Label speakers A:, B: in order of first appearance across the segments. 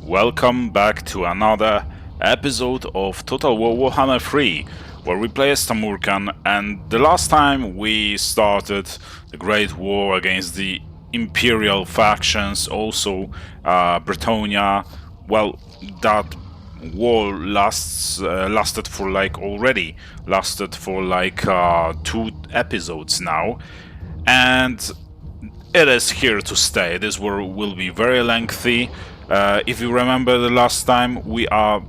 A: Welcome back to another episode of Total War Warhammer 3, where we play as Tamurkhan, and the last time we started the Great War against the Imperial factions, also Bretonnia. Well, that war lasted for like 2 episodes now, and it is here to stay. This war will be very lengthy. If you remember the last time, we are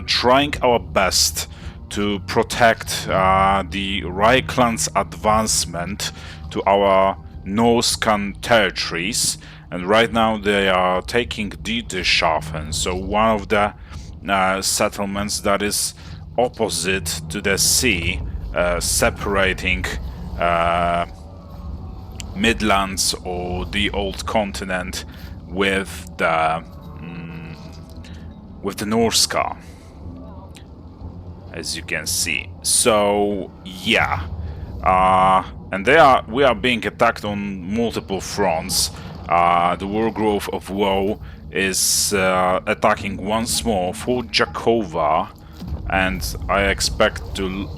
A: trying our best to protect the Reichland's advancement to our Norscan territories, and right now they are taking Dieteschafen, so one of the settlements that is opposite to the sea, separating Midlands or the old continent with the Norsca, as you can see. So yeah, and we are being attacked on multiple fronts. The War Grove of Woe is attacking once more Fort Jakova, and I expect to.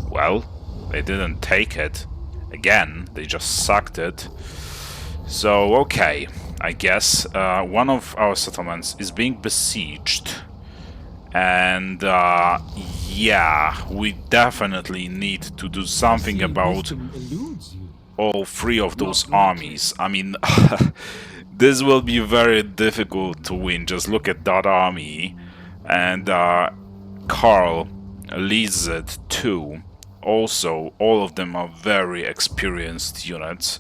A: Well, they didn't take it. Again, they just sucked it. So, okay, I guess one of our settlements is being besieged. And, yeah, we definitely need to do something about all three of those armies. I mean, this will be very difficult to win. Just look at that army. And Karl leads it too. Also, all of them are very experienced units.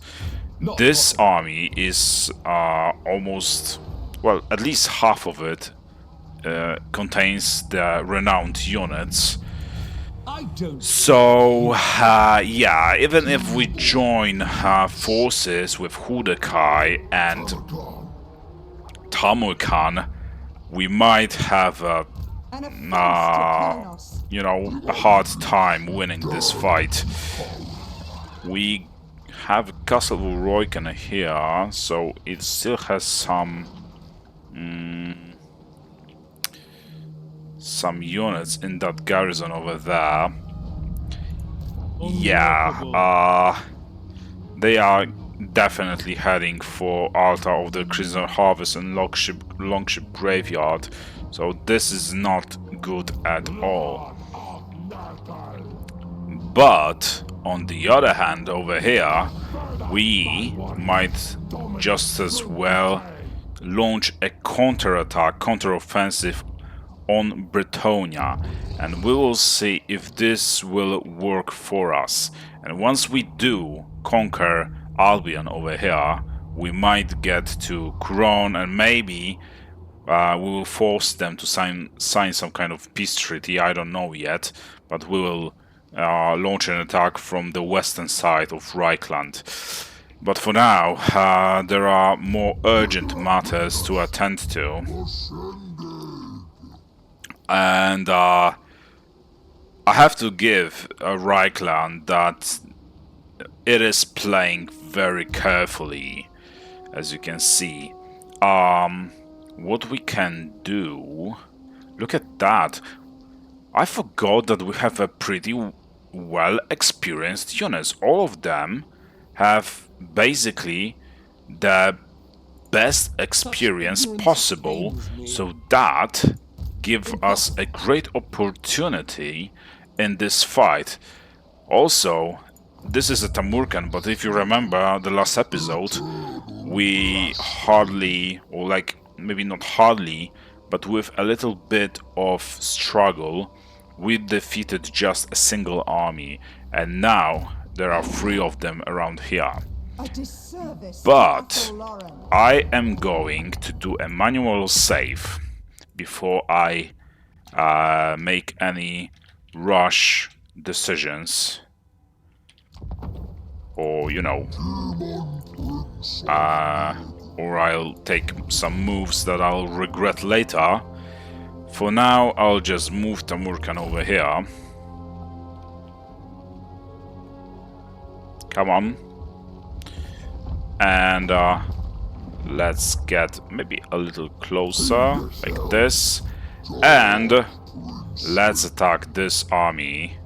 A: This army is almost, well, at least half of it contains the renowned units. So, yeah, even if we join forces with Decay and Tamurkhan, we might have a hard time winning this fight. We have Castle Royken here, so it still has some units in that garrison over there. Yeah, they are definitely heading for Altar of the Crimson Harvest and Longship Graveyard, so this is not good at all. But on the other hand, over here, we might just as well launch a counter-offensive on Bretonnia, and we will see if this will work for us. And once we do conquer Albion over here, we might get to Couronne, and maybe we will force them to sign some kind of peace treaty. I don't know yet, but we will launch an attack from the western side of Reichland. But for now, there are more urgent matters to attend to. And I have to give Reichland that it is playing very carefully, as you can see. What we can do... Look at that. I forgot that we have a pretty well experienced units. All of them have basically the best experience possible, so that gives us a great opportunity in this fight. Also, this is a Tamurkhan, but if you remember the last episode, we hardly, or like maybe not hardly, but with a little bit of struggle, we defeated just a single army, and now there are 3 of them around here. But I am going to do a manual save before I make any rush decisions, or or I'll take some moves that I'll regret later. For now, I'll just move Tamurkhan over here. Come on. And let's get maybe a little closer, like this, and let's attack this army.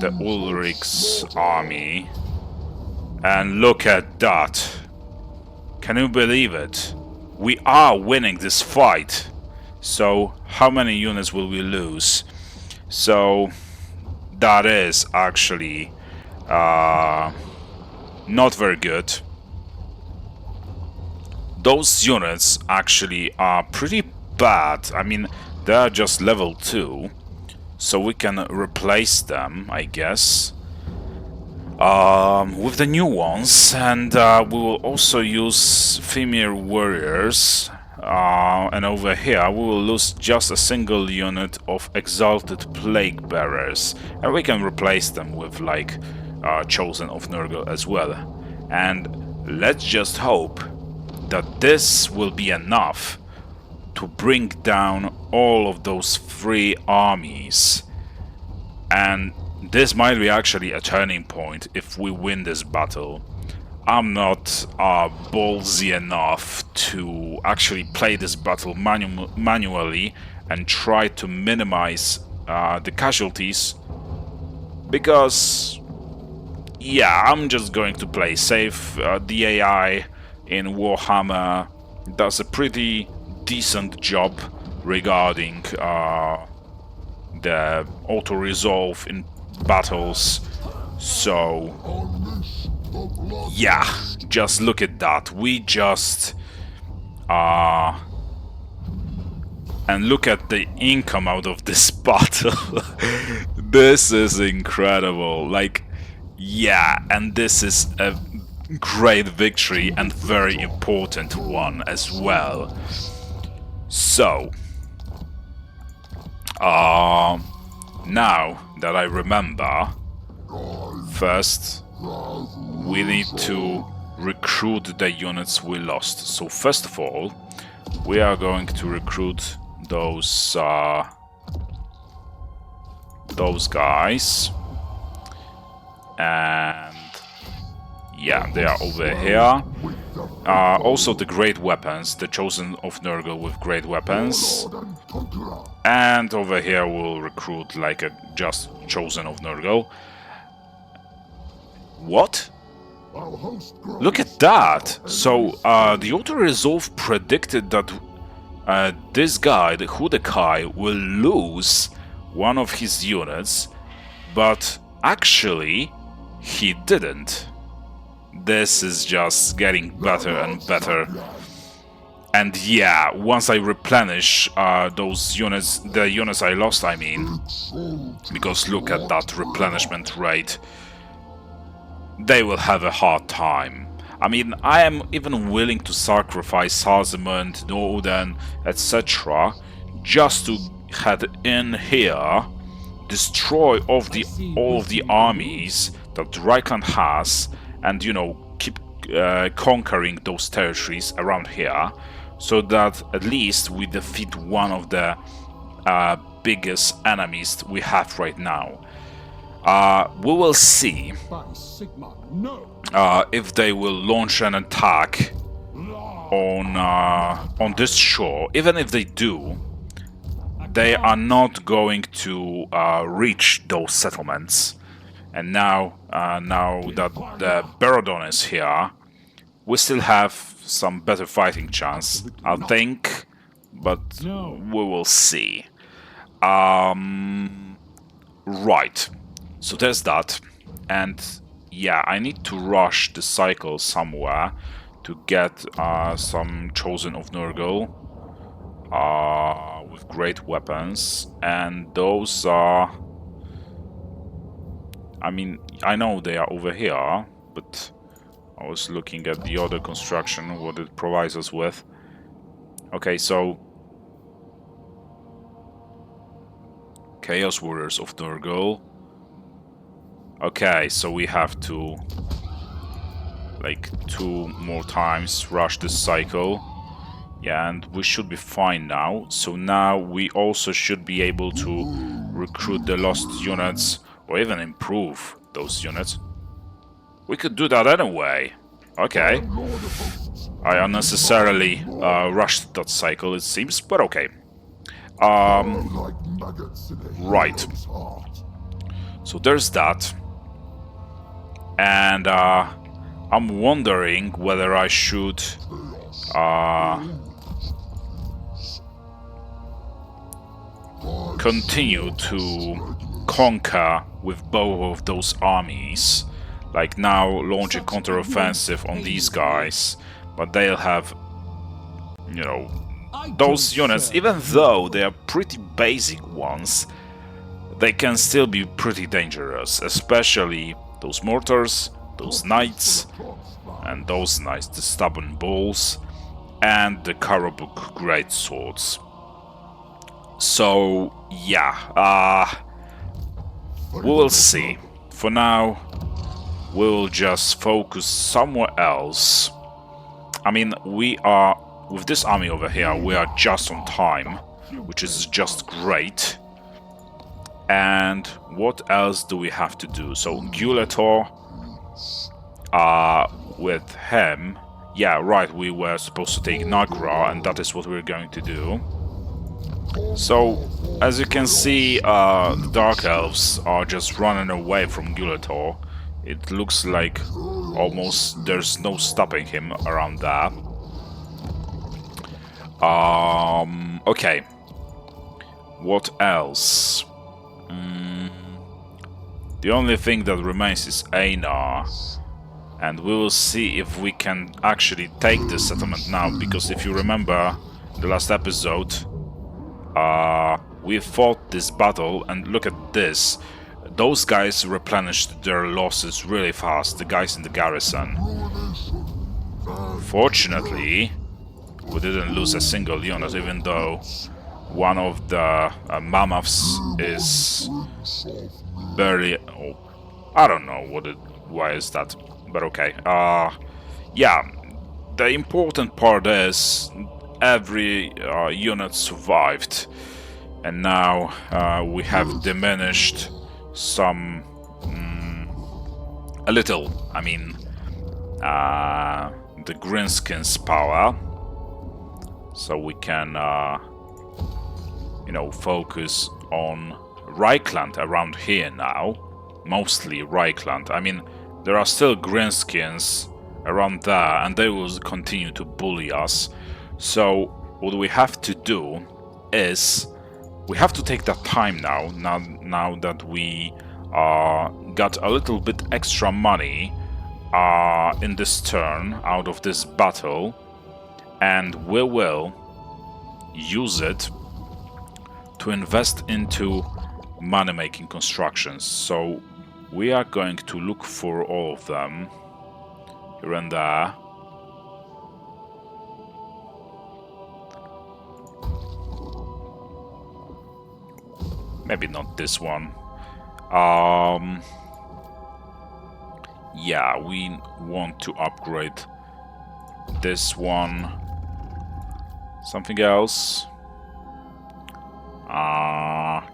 A: The Ulrich's army. And look at that. Can you believe it? We are winning this fight. So, how many units will we lose? So, that is actually not very good. Those units actually are pretty bad. I mean, they are just level 2. So we can replace them, I guess, with the new ones. And we will also use Femir warriors. And over here we will lose just a single unit of Exalted Plague Bearers. And we can replace them with, like, Chosen of Nurgle as well. And let's just hope that this will be enough to bring down all of those 3 armies. And this might be actually a turning point if we win this battle. I'm not ballsy enough to actually play this battle manually and try to minimize the casualties, because, yeah, I'm just going to play safe. The AI in Warhammer does a pretty decent job regarding the auto-resolve in battles. So, yeah, just look at that. We just and look at the income out of this battle. This is incredible. Like, yeah, and this is a great victory and very important one as well. So, now that I remember, first we need to recruit the units we lost. So first of all, we are going to recruit those guys, and yeah, they are over here. Also the great weapons, the Chosen of Nurgle with great weapons. And over here we'll recruit like a just Chosen of Nurgle. What? Look at that! So the auto-resolve predicted that this guy, the Decay, will lose one of his units, but actually he didn't. This is just getting better and better. And yeah, once I replenish those units, the units I lost, I mean, because look at that replenishment rate, they will have a hard time. I mean, I am even willing to sacrifice Salzamund, Norden, etc. just to head in here, destroy all of the armies that Reichland has, and, you know, keep conquering those territories around here, so that at least we defeat one of the biggest enemies we have right now. We will see if they will launch an attack on this shore. Even if they do, they are not going to reach those settlements. And now that the Baradon is here, we still have some better fighting chance, I think, but we will see. Right, so there's that, and yeah, I need to rush the cycle somewhere to get some Chosen of Nurgle with great weapons, and those are... I mean, I know they are over here, but I was looking at the other construction, what it provides us with. Okay, so... Chaos Warriors of Nurgle. Okay, so we have to, like, 2 more times rush this cycle. Yeah, and we should be fine now. So now we also should be able to recruit the lost units, or even improve those units. We could do that anyway. Okay. I unnecessarily rushed that cycle, it seems, but okay. Right. So there's that. And I'm wondering whether I should continue to conquer with both of those armies. Like now launch a counter-offensive on these guys, but they'll have, you know, those units, even though they are pretty basic ones, they can still be pretty dangerous, especially those mortars, those knights, and those knights, the stubborn bulls, and the Karabuk greatswords. So yeah, we will see. For now, we'll just focus somewhere else. I mean, we are, with this army over here, we are just on time, which is just great. And what else do we have to do? So, Guletor, with him, yeah, right, we were supposed to take Nagra, and that is what we're going to do. So, as you can see, the Dark Elves are just running away from Guletor. It looks like almost there's no stopping him around there. Okay. What else? The only thing that remains is Einar. And we will see if we can actually take this settlement now, because if you remember the last episode, we fought this battle, and look at this. Those guys replenished their losses really fast, the guys in the garrison. Fortunately, we didn't lose a single unit, even though one of the mammoths is barely... Oh, I don't know why is that, but okay. Yeah, the important part is every unit survived, and now we have diminished some... a little, I mean, the Greenskin's power, so we can, you know, focus on Reichland around here now, mostly Reichland. I mean, there are still Greenskins around there, and they will continue to bully us. So what we have to do is we have to take that time now that we got a little bit extra money in this turn out of this battle, and we will use it to invest into money-making constructions. So we are going to look for all of them here and there. Maybe not this one. Yeah, we want to upgrade this one. Something else?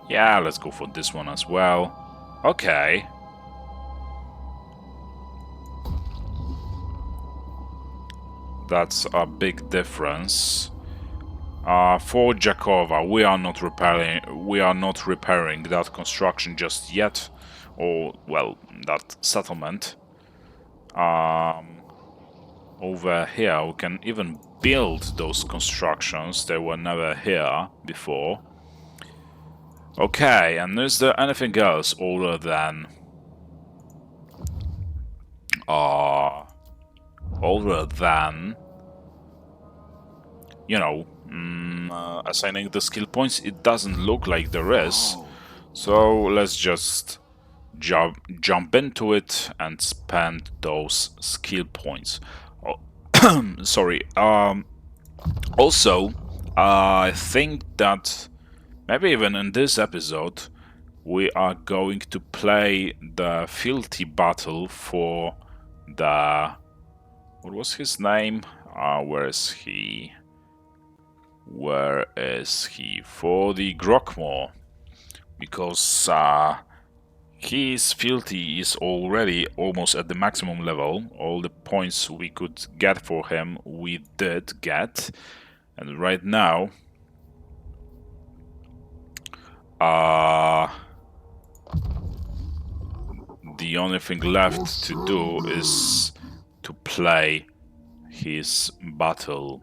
A: Yeah, let's go for this one as well. Okay. That's a big difference. For Jakova, we are not repairing that construction just yet, or well, that settlement. Over here, we can even build those constructions. They were never here before. Okay, and is there anything else other than you know, assigning the skill points? It doesn't look like there is. So let's just jump into it and spend those skill points. Oh, sorry. Also, I think that maybe even in this episode we are going to play the fealty battle for the... what was his name? Where is he? Where is he? For the Grokmore. Because His fealty is already almost at the maximum level. All the points we could get for him, we did get. And right now, the only thing left to do is to play his battle.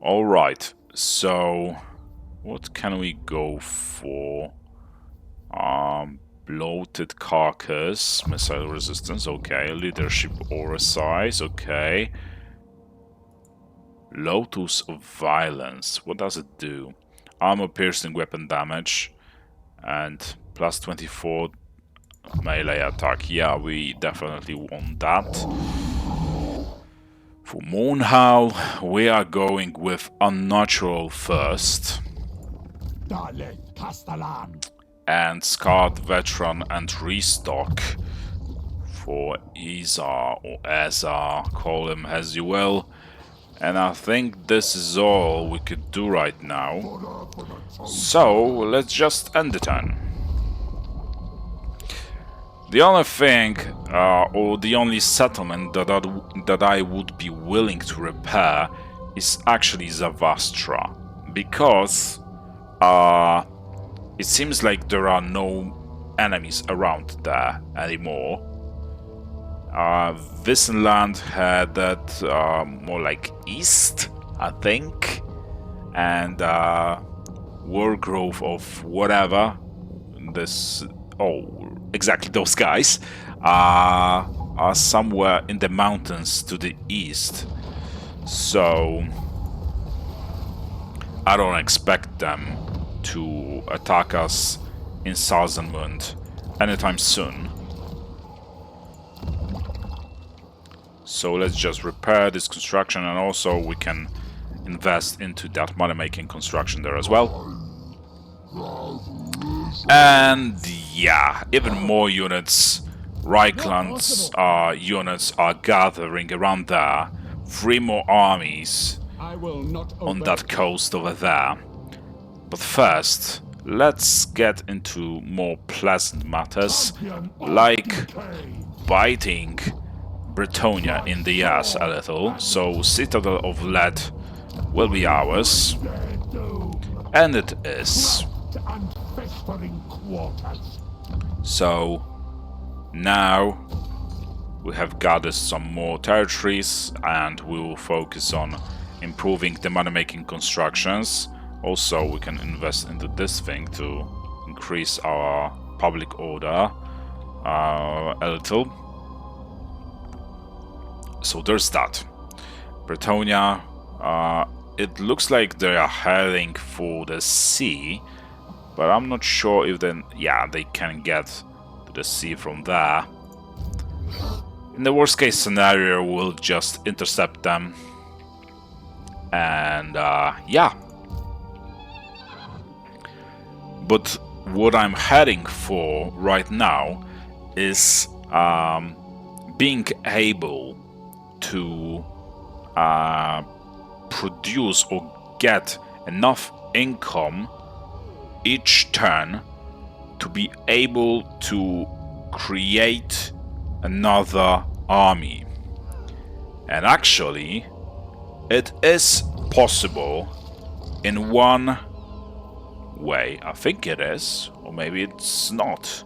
A: Alright, so what can we go for? Bloated carcass, missile resistance, okay. Leadership aura size, okay. Lotus of violence, what does it do? Armor piercing weapon damage and plus 24 melee attack. Yeah, we definitely want that. For Moonhowl, we are going with Unnatural first. And Scarred Veteran and Restock for Izar or Azar, call him as you will. And I think this is all we could do right now. So let's just end the turn. The only thing, or the only settlement that I would be willing to repair is actually Zavastra, because it seems like there are no enemies around there anymore. Visenland had that more like east, I think, and Wargrove of whatever this. Oh, exactly, those guys are somewhere in the mountains to the east. So I don't expect them to attack us in Southernmund anytime soon. So let's just repair this construction, and also we can invest into that money-making construction there as well. And yeah, even more units, Reichland's units are gathering around there. 3 more armies on that coast over there. But first, let's get into more pleasant matters, like biting Bretonnia in the ass a little. So Citadel of Lead will be ours. And it is. So now we have gathered some more territories, and we will focus on improving the money-making constructions. Also, we can invest into this thing to increase our public order a little. So there's that. Bretonnia, it looks like they are heading for the sea, but I'm not sure if then, yeah, they can get to the sea from there. In the worst case scenario, we'll just intercept them. And yeah. But what I'm heading for right now is being able to produce or get enough income each turn to be able to create another army. And actually, it is possible in one way. I think it is, or maybe it's not.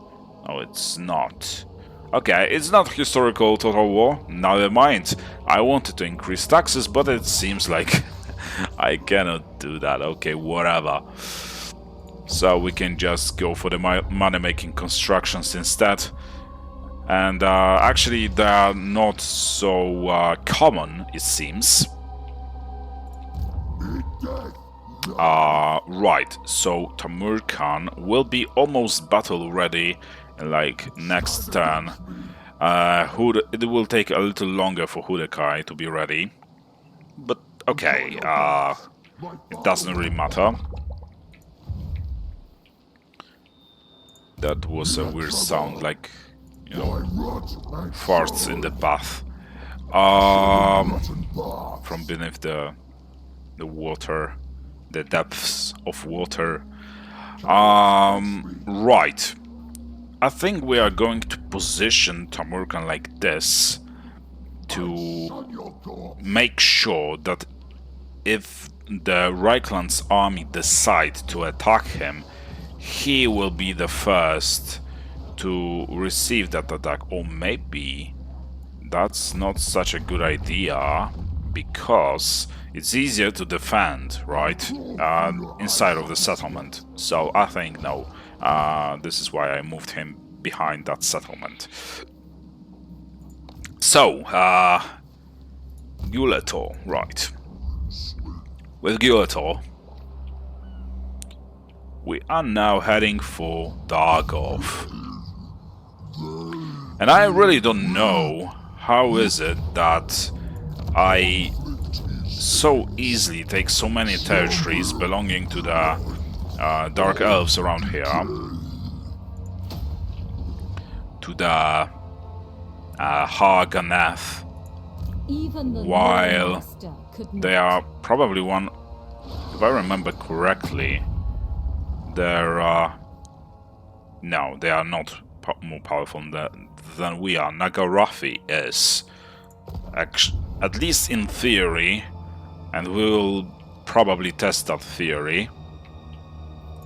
A: No, it's not. Okay, it's not historical Total War. Never mind. I wanted to increase taxes, but it seems like I cannot do that. Okay, whatever. So we can just go for the money-making constructions instead. And actually, they are not so common, it seems. Right, so Tamurkhan will be almost battle ready like next turn. It will take a little longer for Hudekai to be ready, but okay, it doesn't really matter. That was a weird sound, like, you know, farts in the bath from beneath the water, the depths of water. Right. I think we are going to position Tamurkhan like this to make sure that if the Reichland's army decide to attack him, he will be the first to receive that attack. Or maybe that's not such a good idea, because it's easier to defend, right, inside of the settlement. So I think no. This is why I moved him behind that settlement. So, Guletor, right. With Guletor, we are now heading for Dargov. And I really don't know how is it that I so easily take so many territories belonging to the Dark Elves around here, to the Haganeth, while they are probably one, if I remember correctly, they're no, they are not more powerful than we are. Nagarathi is, at least in theory, and we will probably test that theory,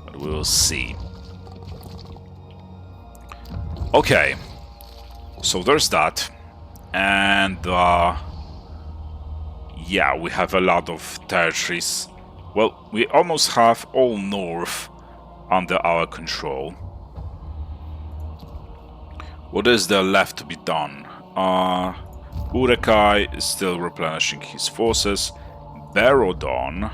A: but we will see. Okay, so there's that, and yeah, we have a lot of territories. Well, we almost have all north under our control. What is there left to be done? Urekai is still replenishing his forces. Berodon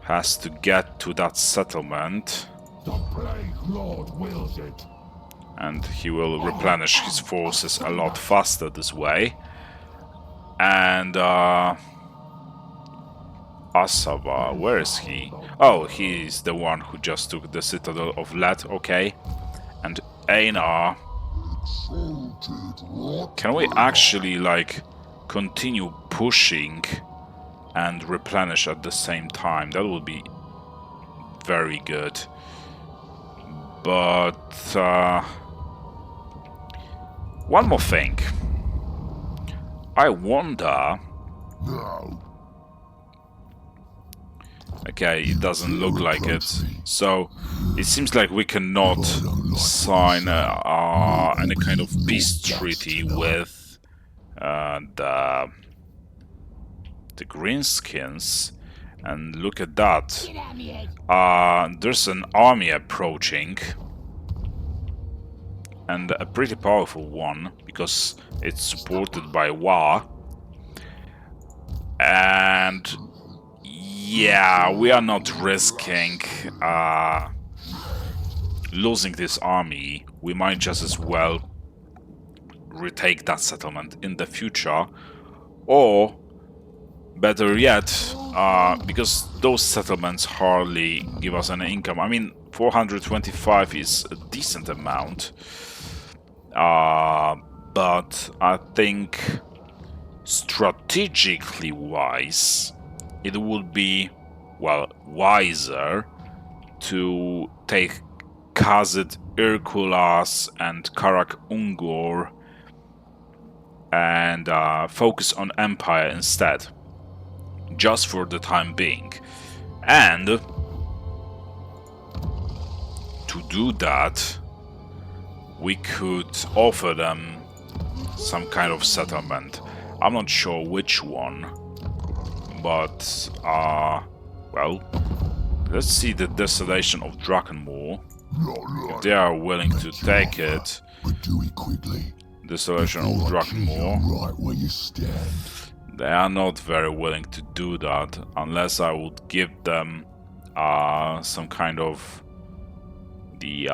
A: has to get to that settlement.
B: The Plague Lord wills it.
A: And he will replenish his forces a lot faster this way. And Asava, where is he? Oh, he's the one who just took the Citadel of Let, okay. And Einar. Can we actually, like, continue pushing and replenish at the same time? That would be very good. But one more thing. I wonder... Okay, it doesn't look like it. So, it seems like we cannot sign any kind of peace treaty with the Greenskins. And look at that. There's an army approaching. And a pretty powerful one, because it's supported by Wa. And yeah, we are not risking losing this army. We might just as well retake that settlement in the future. Or, better yet, because those settlements hardly give us any income. I mean, 425 is a decent amount. But I think strategically wise, it would be, well, wiser to take Kazit, Irkulas and Karak Ungor and focus on Empire instead, just for the time being. And to do that, we could offer them some kind of settlement. I'm not sure which one, but well, let's see the Desolation of Drakenmoor. If they are willing to take it, Desolation of Drakenmoor, they are not very willing to do that, unless I would give them some kind of the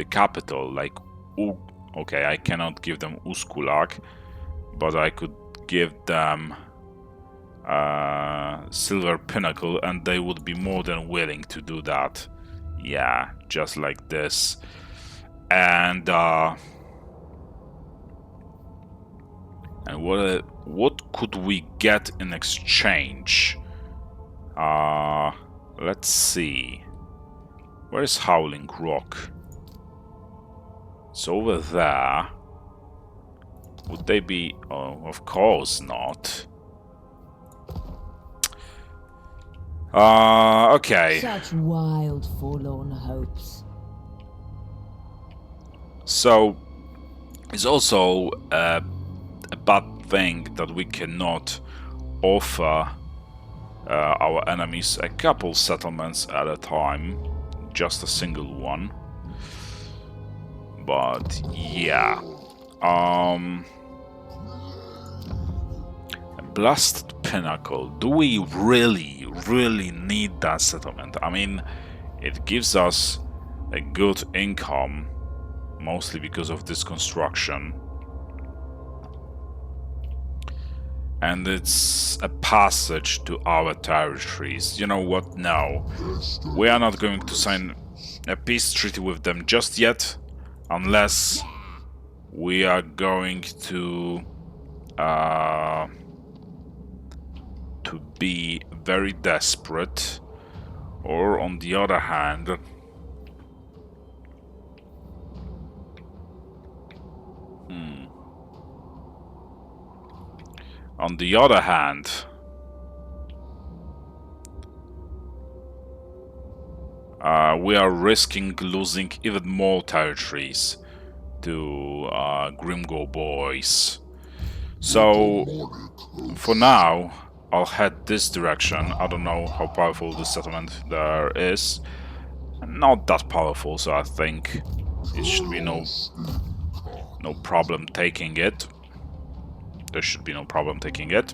A: capital, like okay, I cannot give them Uskulak, but I could give them Silver Pinnacle, and they would be more than willing to do that. Yeah, just like this. And what could we get in exchange? Let's see. Where is Howling Rock? It's over there. Would they be... Oh, of course not. Okay.
C: Such wild, forlorn hopes.
A: So, it's also a bad thing that we cannot offer our enemies a couple settlements at a time, just a single one. But yeah, Blasted Pinnacle. Do we really need that settlement? I mean, it gives us a good income, mostly because of this construction. And it's a passage to our territories. You know what? No. We are not going to sign a peace treaty with them just yet, unless we are going to be very desperate, or on the other hand, we are risking losing even more territories to Grimgo boys. So, for now, I'll head this direction. I don't know how powerful this settlement there is. Not that powerful, so I think it should be no problem taking it. There should be no problem taking it.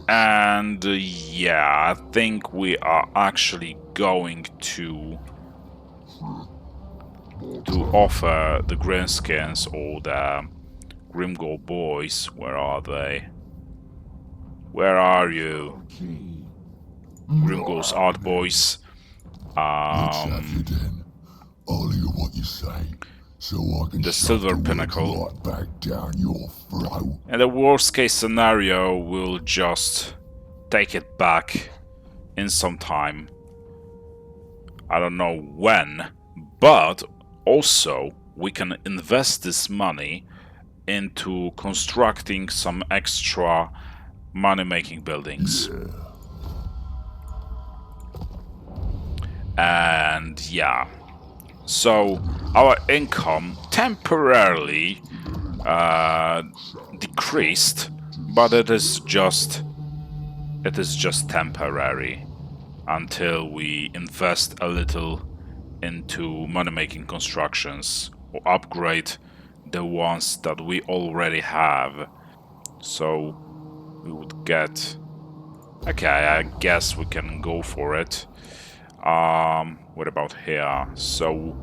A: And yeah, I think we are actually going to offer the Greenskins or the Grimgore boys. Where are they? Where are you? Grimgore's art boys. The Silver Pinnacle. And the worst case scenario, we'll just take it back in some time. I don't know when, but also we can invest this money into constructing some extra money-making buildings. And yeah, so our income temporarily decreased, but it is just temporary until we invest a little into money-making constructions or upgrade the ones that we already have. So we would get... Okay, I guess we can go for it. What about here? So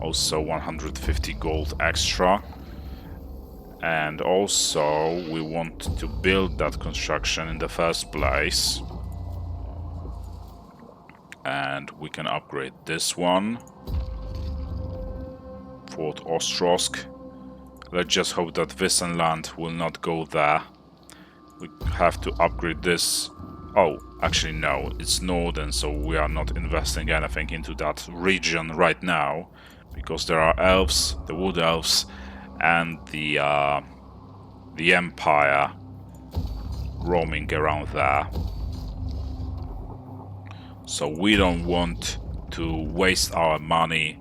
A: also 150 gold extra. And also we want to build that construction in the first place. And we can upgrade this one. Fort Ostrosk. Let's just hope that Wissenland will not go there. We have to upgrade this. Oh, actually no, it's northern, so we are not investing anything into that region right now, because there are elves, the wood elves, and the Empire roaming around there. So we don't want to waste our money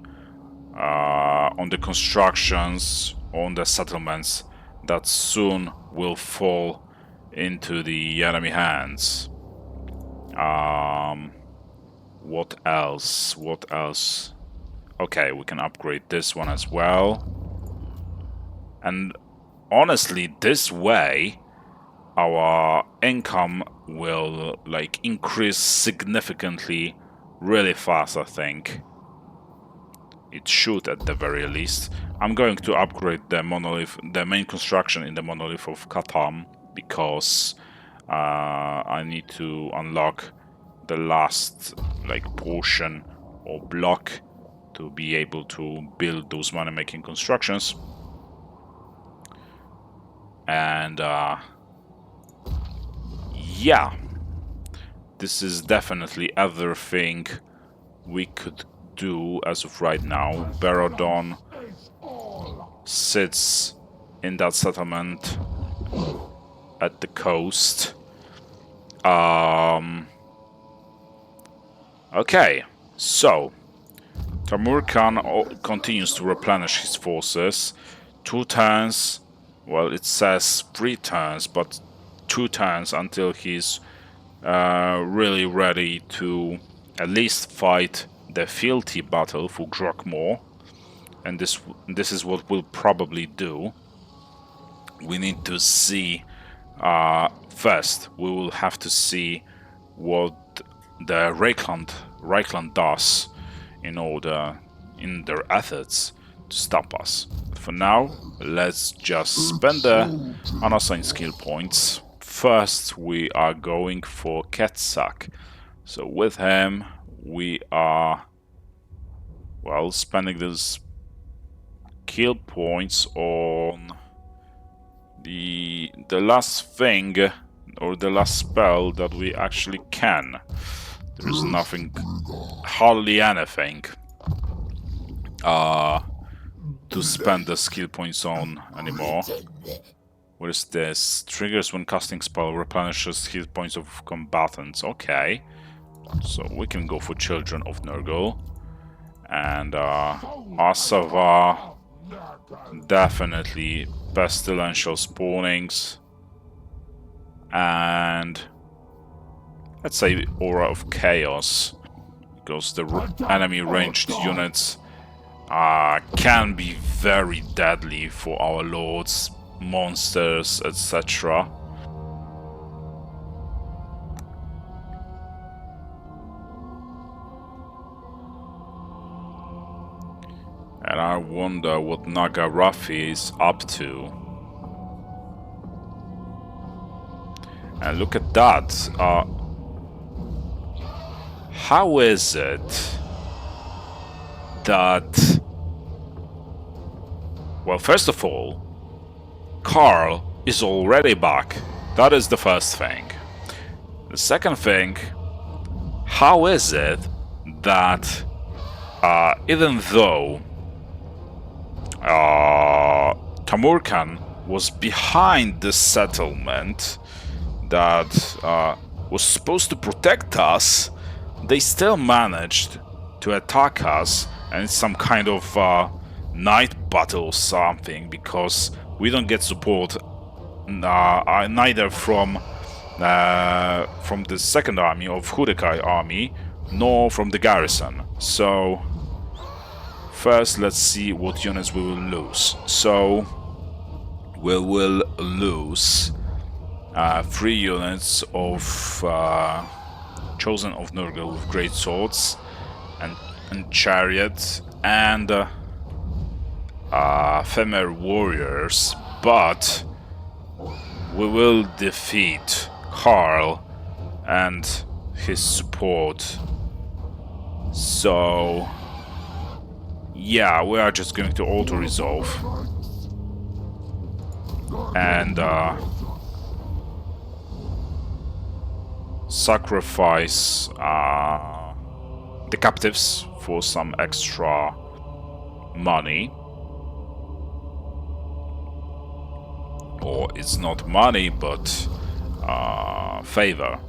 A: on the constructions, on the settlements that soon will fall into the enemy hands. What else? What else? Okay, we can upgrade this one as well. And honestly, this way our income will like increase significantly really fast, I think. It should at the very least. I'm going to upgrade the monolith, the main construction in the monolith of Katam, because I need to unlock the last like portion or block to be able to build those money-making constructions. And yeah, this is definitely everything we could do as of right now. Barodon sits in that settlement at the coast. Okay, so Tamurkhan continues to replenish his forces. 2 turns, well, it says 3 turns, but 2 turns until he's really ready to at least fight the fealty battle for Grokmore. And this is what we'll probably do. We need to see, first, we will have to see what the Reichland does in their efforts to stop us. For now, let's just spend the unassigned skill points. First, we are going for Ketsak. So with him, we are, well, spending these skill points on the last thing, or the last spell that we actually can. There is nothing, hardly anything to spend the skill points on anymore. What is this? Triggers when casting spell, replenishes hit points of combatants. Okay. So we can go for Children of Nurgle. And Asava, definitely pestilential spawnings. And let's say Aura of Chaos, because the enemy ranged units can be very deadly for our lords, monsters, etc. And I wonder what Nagarathi is up to. And look at that. How is it that... Well, first of all, Karl is already back. That is the first thing. The second thing, how is it that even though Tamurkhan was behind the settlement that was supposed to protect us, they still managed to attack us, and it's some kind of night battle or something, because we don't get support neither from the second army of Hudekai army, nor from the garrison. So first, let's see what units we will lose. So we will lose 3 units of Chosen of Nurgle with great swords and chariots, and Femir warriors, but we will defeat Karl and his support. So yeah, we are just going to auto-resolve and sacrifice the captives for some extra money. Or it's not money, but favor.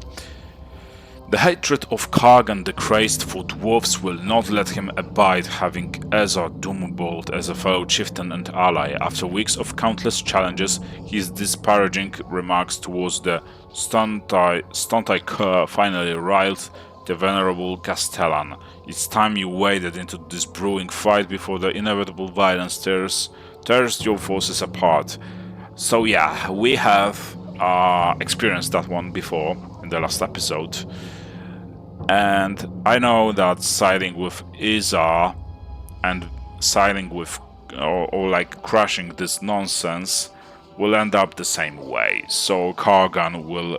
A: The hatred of Kargan the Crazed for dwarves will not let him abide having Ezra Doombolt as a fellow chieftain and ally. After weeks of countless challenges, his disparaging remarks towards the Stontai Cur finally riled the venerable Castellan. It's time you waded into this brewing fight before the inevitable violence tears your forces apart. So yeah, we have experienced that one before in the last episode. And I know that siding with Iza and siding with or like crushing this nonsense will end up the same way. So Kargan will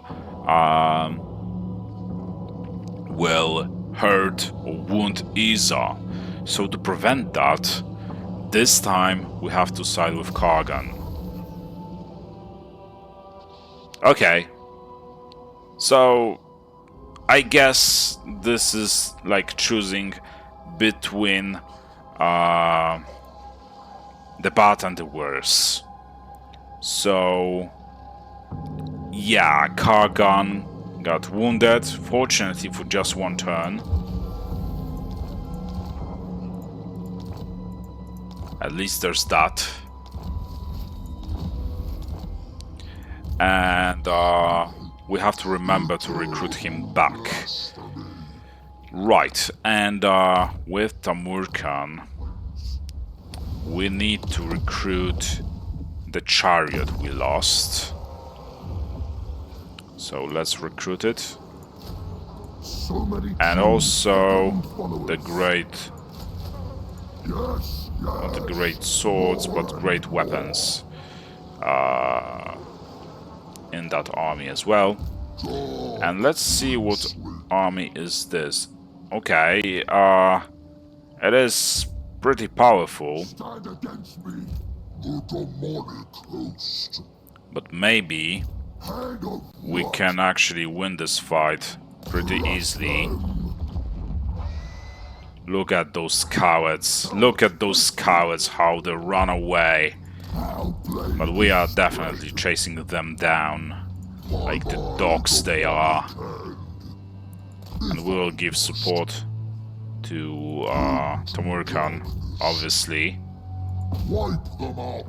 A: hurt or wound Iza. So to prevent that, this time we have to side with Kargan. Okay. So I guess this is like choosing between the bad and the worse. So yeah, Kargan got wounded, fortunately for just one turn. At least there's that. And we have to remember to recruit him back. Right, and with Tamurkhan, we need to recruit the chariot we lost. So let's recruit it. And also the great, not the great swords, but great weapons in that army as well. And let's see what army is this. Okay, it is pretty powerful.
B: Stand against me, the demonic host.
A: But maybe
B: Hand of
A: we
B: rot.
A: can actually win this fight pretty easily. Look at those cowards. Look at those cowards, how they run away. But we are definitely chasing them down, like the dogs they are. And we will give support to Tamurkhan, obviously.
B: Wipe them out.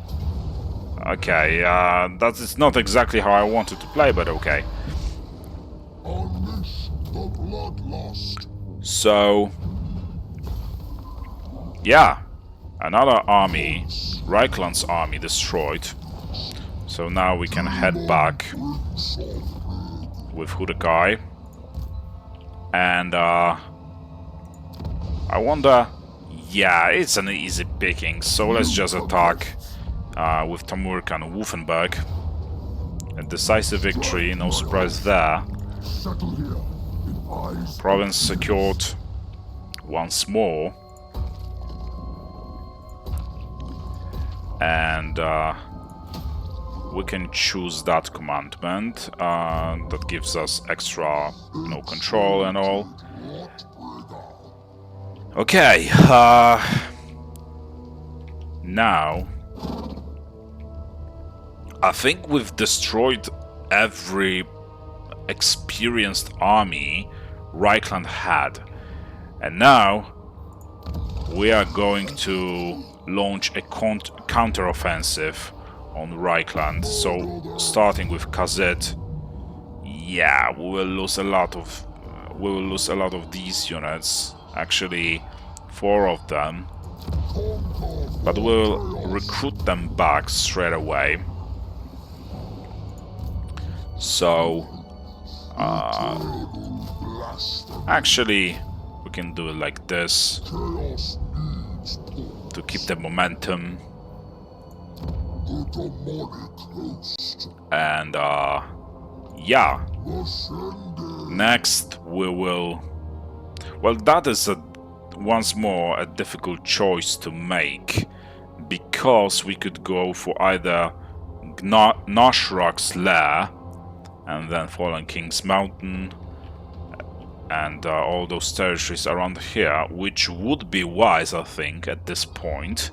A: Okay, that is not exactly how I wanted to play, but okay.
B: Unleash the bloodlust.
A: So, yeah, another army, Reichland's army, destroyed. So now we can head back with Hudakai. And I wonder, yeah, it's an easy picking, so let's just attack with Tamurkhan and Wolfenberg. A decisive victory, no surprise there.
B: Settle here in eyes.
A: Province secured once more. And we can choose that commandment that gives us extra, control and all. Okay, now I think we've destroyed every experienced army Reichland had, and now we are going to launch a counter-offensive on Reichland. So starting with Kazet, yeah, we will lose a lot of these units. Actually, 4 of them, but we'll recruit them back straight away. So actually we can do it like this to keep the momentum. And yeah, next we will, well, that is once more a difficult choice to make, because we could go for either Gnashrak's Lair and then Fallen King's Mountain and all those territories around here, which would be wise, I think, at this point.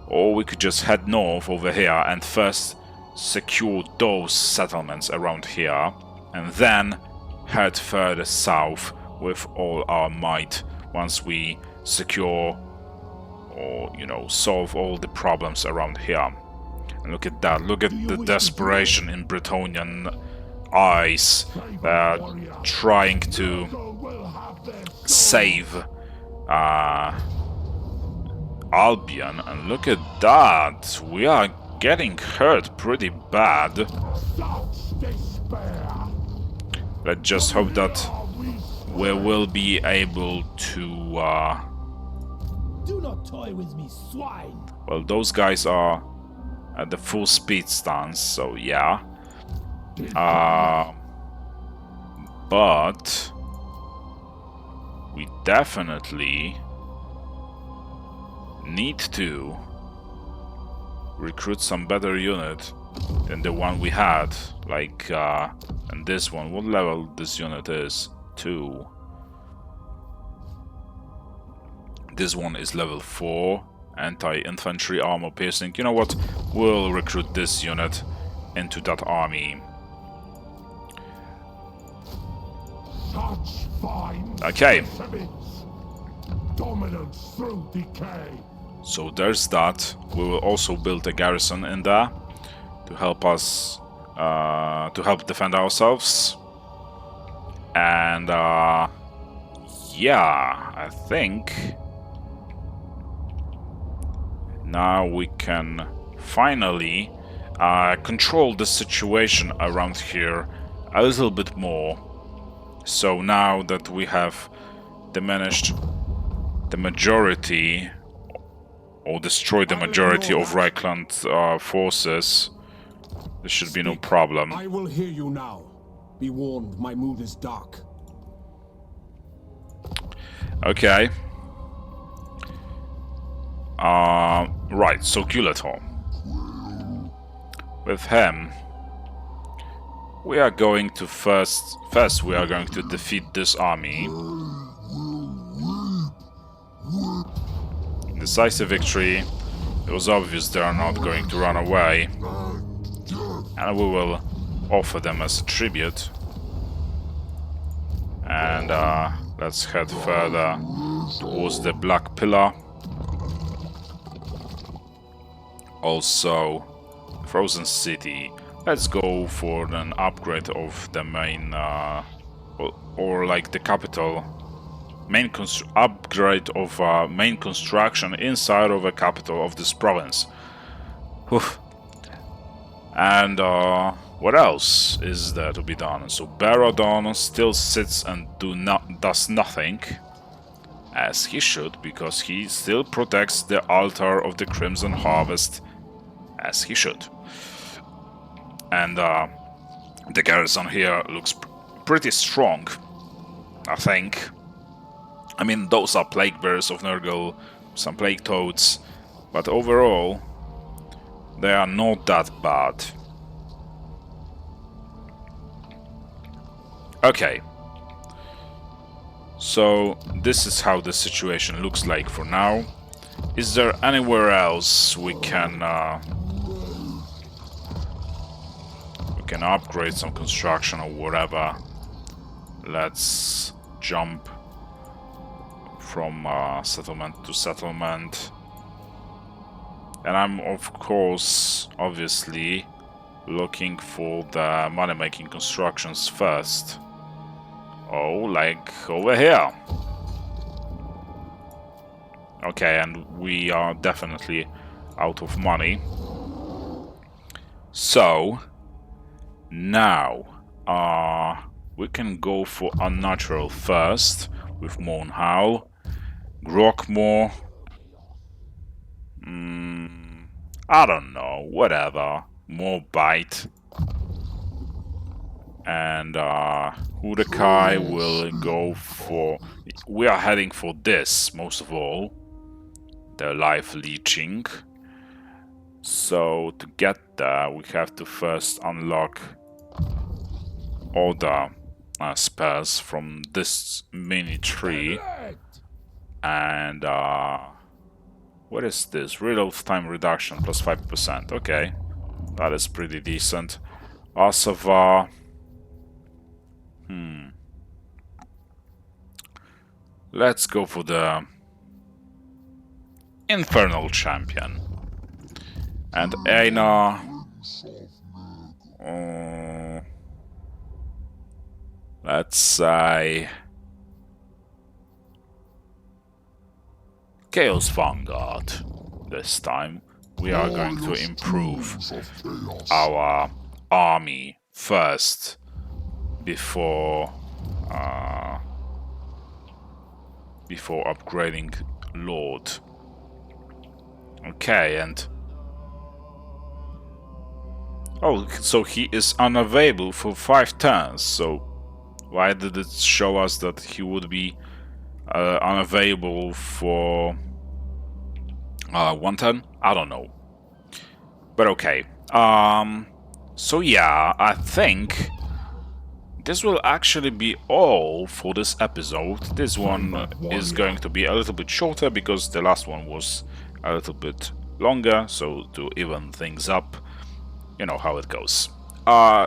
A: Or we could just head north over here and first secure those settlements around here, and then head further south with all our might once we secure or, solve all the problems around here. And look at that, look at the desperation in Bretonnian eyes, trying to save Albion, and look at that, we are getting hurt pretty bad. Let's just hope that we will be able to
D: Do not toy with me, swine.
A: well, those guys are at the full speed stance, so yeah. But we definitely need to recruit some better unit than the one we had, like and this one. What level this unit is? 2. This one is level 4, anti-infantry armor piercing. You know what? We'll recruit this unit into that army.
B: Such fine
A: Okay.
B: specimens. Dominance through decay.
A: So there's that. We will also build a garrison in there to help us, to help defend ourselves. And yeah, I think now we can finally control the situation around here a little bit more. So now that we have diminished the majority or destroyed the majority of Reichland forces, there should be no problem.
E: I will hear you now. Be warned, my mood is dark.
A: Okay. Right, so Culator. With him, we are going to first we are going to defeat this army. Decisive victory. It was obvious they are not going to run away. And we will offer them as a tribute. And let's head further towards the Black Pillar. Also, Frozen City. Let's go for an upgrade of the main, or like the capital. Upgrade of main construction inside of a capital of this province. Whew. And what else is there to be done? So Baradon still sits and does nothing, as he should, because he still protects the altar of the Crimson Harvest, as he should. And the garrison here looks pretty strong, I think. I mean, those are plague bears of Nurgle, some plague toads, but overall, they are not that bad. Okay. So, this is how the situation looks like for now. Is there anywhere else we can upgrade some construction or whatever? Let's jump from settlement to settlement. And I'm, of course, obviously, looking for the money-making constructions first. Oh, like over here. Okay, and we are definitely out of money. So, now, we can go for Unnatural first, with Mournhowl. Grokmore. I don't know, whatever. More bite. And Hudakai will go for... We are heading for this, most of all. The life leeching. So, to get there, we have to first unlock all the spells from this mini tree. And what is this? Reload time reduction plus 5%. Okay, that is pretty decent. Asavar. Let's go for the Infernal Champion. And Aina. Let's say Chaos Vanguard. This time we are going to improve our army first before upgrading Lord. Okay, and oh, so he is unavailable for 5 turns. So why did it show us that he would be unavailable for 1 turn? I don't know. But okay. So yeah, I think this will actually be all for this episode. This one is going to be a little bit shorter because the last one was a little bit longer, so to even things up, you know how it goes.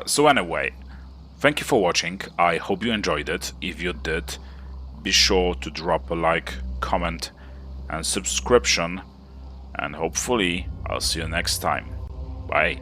A: So anyway, thank you for watching. I hope you enjoyed it. If you did, be sure to drop a like, comment and subscription, and hopefully I'll see you next time. Bye.